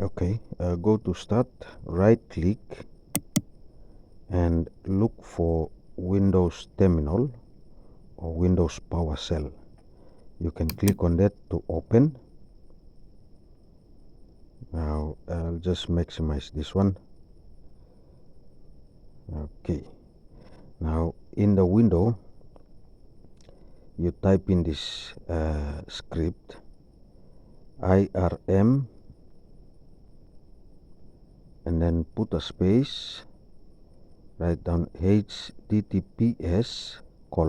Okay, go to Start, right click and look for Windows Terminal or Windows PowerShell. You can click on that to open. Now I'll just maximize this one. Okay, now in the window you type in this script IRM and then put a space, write down HTTPS : /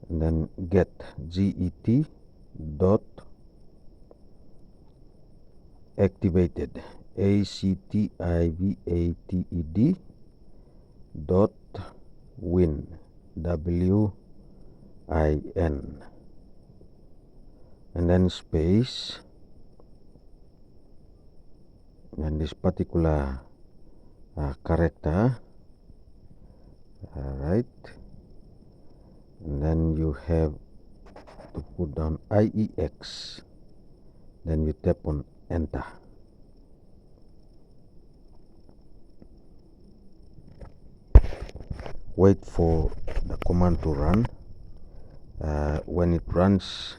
and then get dot activated activated dot win win, and then space and this particular character, right, and then you have to put down IEX, then you tap on enter. Wait for the command to run. When it runs,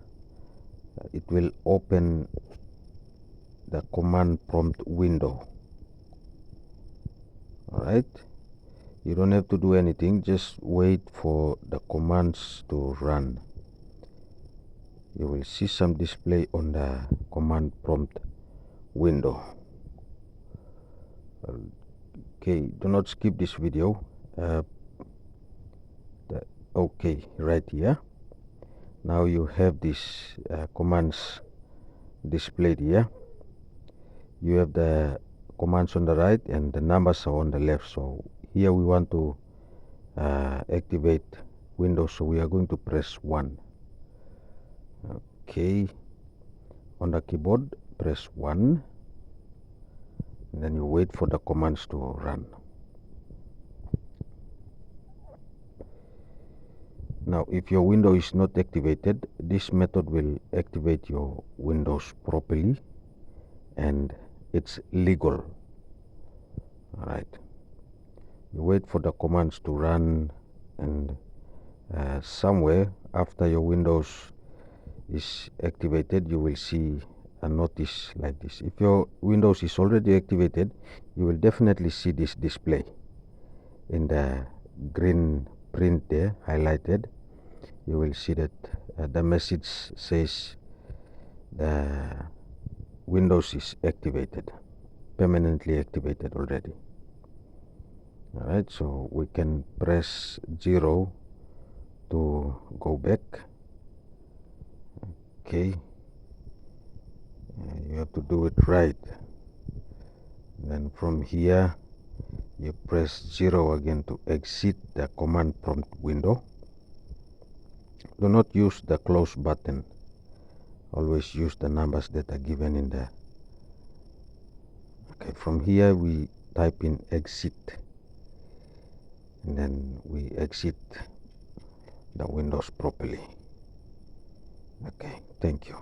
it will open the command prompt window. Alright, you don't have to do anything, just wait for the commands to run. You will see some display on the command prompt window. Okay, do not skip this video. Okay, right here. Now you have these commands displayed here. You have the commands on the right and the numbers are on the left. So here we want to activate Windows, so we are going to press 1. Okay, on the keyboard press 1 and then you wait for the commands to run. Now if your window is not activated, this method will activate your Windows properly and it's legal. Alright, you wait for the commands to run, and somewhere after your Windows is activated you will see a notice like this. If your Windows is already activated, you will definitely see this display in the green print there highlighted. You will see that the message says the Windows is activated, permanently activated already. Alright, so we can press 0 to go back. Okay, you have to do it right. Then from here you press 0 again to exit the command prompt window. Do not use the close button, always use the numbers that are given in there. Okay, from here we type in exit and then we exit the Windows properly. Okay, thank you.